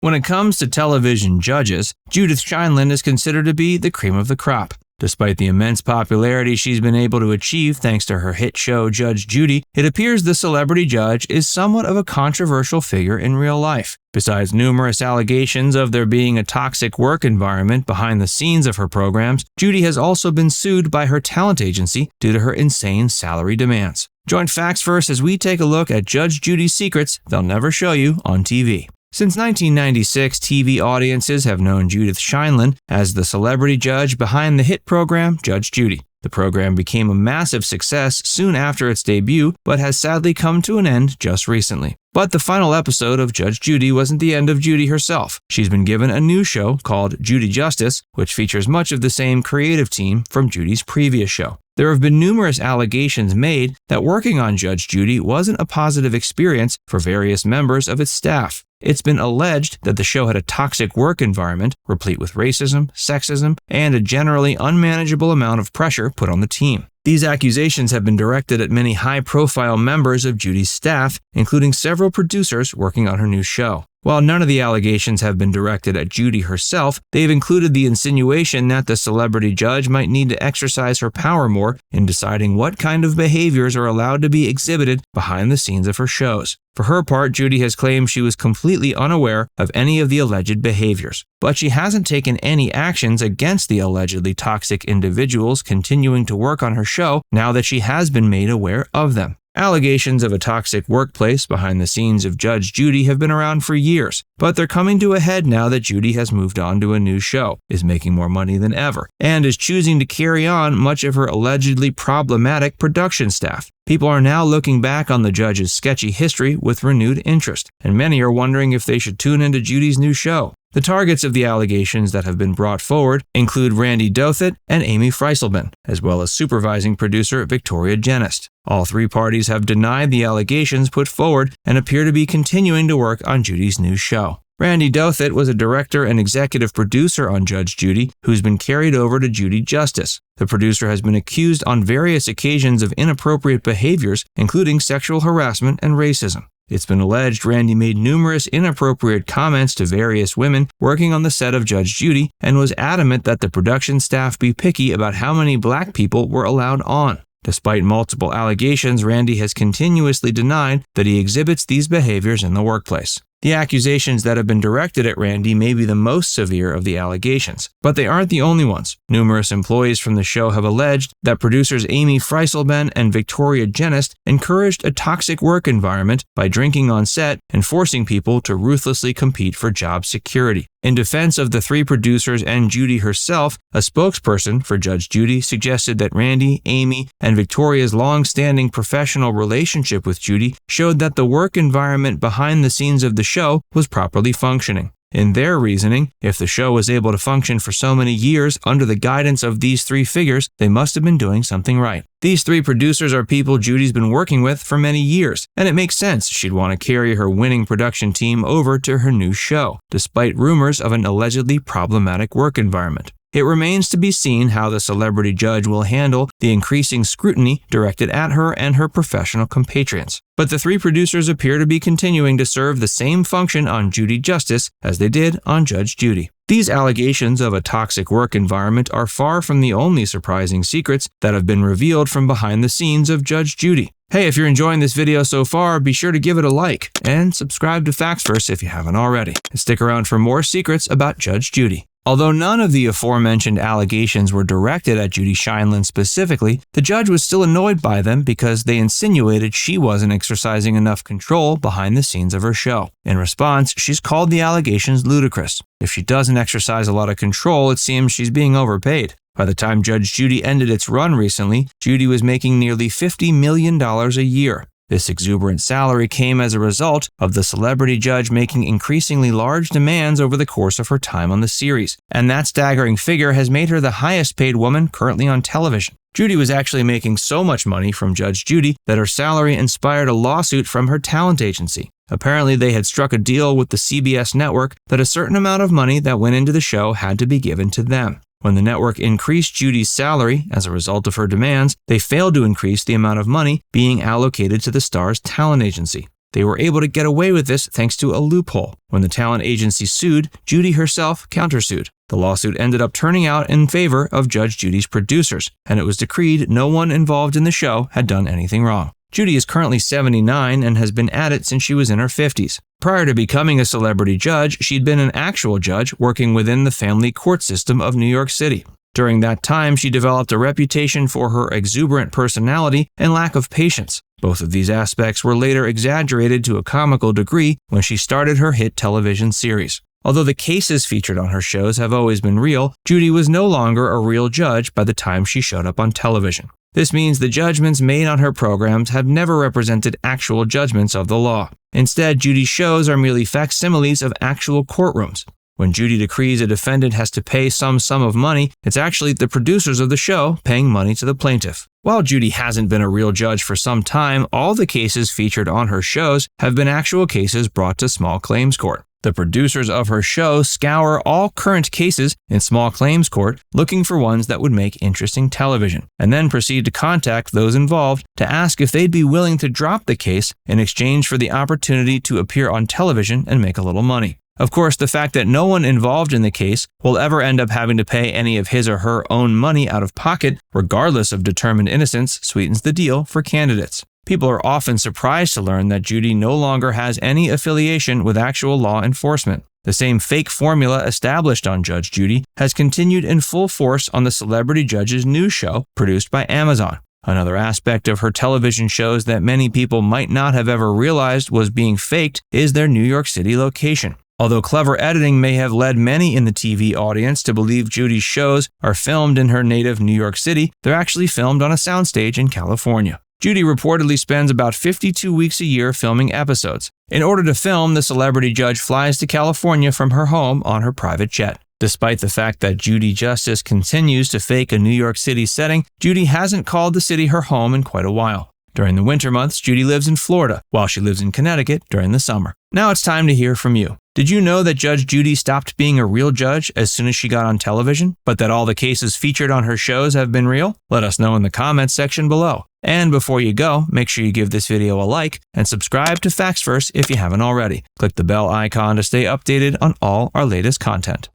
When it comes to television judges, Judith Sheindlin is considered to be the cream of the crop. Despite the immense popularity she's been able to achieve thanks to her hit show Judge Judy, it appears the celebrity judge is somewhat of a controversial figure in real life. Besides numerous allegations of there being a toxic work environment behind the scenes of her programs, Judy has also been sued by her talent agency due to her insane salary demands. Join Facts First as we take a look at Judge Judy's secrets they'll never show you on TV. Since 1996, TV audiences have known Judith Sheindlin as the celebrity judge behind the hit program Judge Judy. The program became a massive success soon after its debut, but has sadly come to an end just recently. But the final episode of Judge Judy wasn't the end of Judy herself. She's been given a new show called Judy Justice, which features much of the same creative team from Judy's previous show. There have been numerous allegations made that working on Judge Judy wasn't a positive experience for various members of its staff. It's been alleged that the show had a toxic work environment, replete with racism, sexism, and a generally unmanageable amount of pressure put on the team. These accusations have been directed at many high-profile members of Judy's staff, including several producers working on her new show. While none of the allegations have been directed at Judy herself, they've included the insinuation that the celebrity judge might need to exercise her power more in deciding what kind of behaviors are allowed to be exhibited behind the scenes of her shows. For her part, Judy has claimed she was completely unaware of any of the alleged behaviors, but she hasn't taken any actions against the allegedly toxic individuals continuing to work on her show now that she has been made aware of them. Allegations of a toxic workplace behind the scenes of Judge Judy have been around for years, but they're coming to a head now that Judy has moved on to a new show, is making more money than ever, and is choosing to carry on much of her allegedly problematic production staff. People are now looking back on the judge's sketchy history with renewed interest, and many are wondering if they should tune into Judy's new show. The targets of the allegations that have been brought forward include Randy Dothit and Amy Freiselman, as well as supervising producer Victoria Genest. All three parties have denied the allegations put forward and appear to be continuing to work on Judy's new show. Randy Dothit was a director and executive producer on Judge Judy, who's been carried over to Judy Justice. The producer has been accused on various occasions of inappropriate behaviors, including sexual harassment and racism. It's been alleged Randy made numerous inappropriate comments to various women working on the set of Judge Judy and was adamant that the production staff be picky about how many black people were allowed on. Despite multiple allegations, Randy has continuously denied that he exhibits these behaviors in the workplace. The accusations that have been directed at Randy may be the most severe of the allegations, but they aren't the only ones. Numerous employees from the show have alleged that producers Amy Freiselman and Victoria Genest encouraged a toxic work environment by drinking on set and forcing people to ruthlessly compete for job security. In defense of the three producers and Judy herself, a spokesperson for Judge Judy suggested that Randy, Amy, and Victoria's long-standing professional relationship with Judy showed that the work environment behind the scenes of the show was properly functioning. In their reasoning, if the show was able to function for so many years under the guidance of these three figures, they must have been doing something right. These three producers are people Judy's been working with for many years, and it makes sense she'd want to carry her winning production team over to her new show, despite rumors of an allegedly problematic work environment. It remains to be seen how the celebrity judge will handle the increasing scrutiny directed at her and her professional compatriots. But the three producers appear to be continuing to serve the same function on Judy Justice as they did on Judge Judy. These allegations of a toxic work environment are far from the only surprising secrets that have been revealed from behind the scenes of Judge Judy. Hey, if you're enjoying this video so far, be sure to give it a like and subscribe to Facts First if you haven't already. And stick around for more secrets about Judge Judy. Although none of the aforementioned allegations were directed at Judith Sheindlin specifically, the judge was still annoyed by them because they insinuated she wasn't exercising enough control behind the scenes of her show. In response, she's called the allegations ludicrous. If she doesn't exercise a lot of control, it seems she's being overpaid. By the time Judge Judy ended its run recently, Judy was making nearly $50 million a year. This exuberant salary came as a result of the celebrity judge making increasingly large demands over the course of her time on the series, and that staggering figure has made her the highest paid woman currently on television. Judy was actually making so much money from Judge Judy that her salary inspired a lawsuit from her talent agency. Apparently, they had struck a deal with the CBS network that a certain amount of money that went into the show had to be given to them. When the network increased Judy's salary as a result of her demands, they failed to increase the amount of money being allocated to the star's talent agency. They were able to get away with this thanks to a loophole. When the talent agency sued, Judy herself countersued. The lawsuit ended up turning out in favor of Judge Judy's producers, and it was decreed no one involved in the show had done anything wrong. Judy is currently 79 and has been at it since she was in her 50s. Prior to becoming a celebrity judge, she'd been an actual judge working within the family court system of New York City. During that time, she developed a reputation for her exuberant personality and lack of patience. Both of these aspects were later exaggerated to a comical degree when she started her hit television series. Although the cases featured on her shows have always been real, Judy was no longer a real judge by the time she showed up on television. This means the judgments made on her programs have never represented actual judgments of the law. Instead, Judy's shows are merely facsimiles of actual courtrooms. When Judy decrees a defendant has to pay some sum of money, it's actually the producers of the show paying money to the plaintiff. While Judy hasn't been a real judge for some time, all the cases featured on her shows have been actual cases brought to small claims court. The producers of her show scour all current cases in small claims court looking for ones that would make interesting television, and then proceed to contact those involved to ask if they'd be willing to drop the case in exchange for the opportunity to appear on television and make a little money. Of course, the fact that no one involved in the case will ever end up having to pay any of his or her own money out of pocket, regardless of determined innocence, sweetens the deal for candidates. People are often surprised to learn that Judy no longer has any affiliation with actual law enforcement. The same fake formula established on Judge Judy has continued in full force on the Celebrity Judge's news show produced by Amazon. Another aspect of her television shows that many people might not have ever realized was being faked is their New York City location. Although clever editing may have led many in the TV audience to believe Judy's shows are filmed in her native New York City, they're actually filmed on a soundstage in California. Judy reportedly spends about 52 weeks a year filming episodes. In order to film, the celebrity judge flies to California from her home on her private jet. Despite the fact that Judy Justice continues to fake a New York City setting, Judy hasn't called the city her home in quite a while. During the winter months, Judy lives in Florida, while she lives in Connecticut during the summer. Now it's time to hear from you. Did you know that Judge Judy stopped being a real judge as soon as she got on television, but that all the cases featured on her shows have been real? Let us know in the comments section below. And before you go, make sure you give this video a like and subscribe to Facts First if you haven't already. Click the bell icon to stay updated on all our latest content.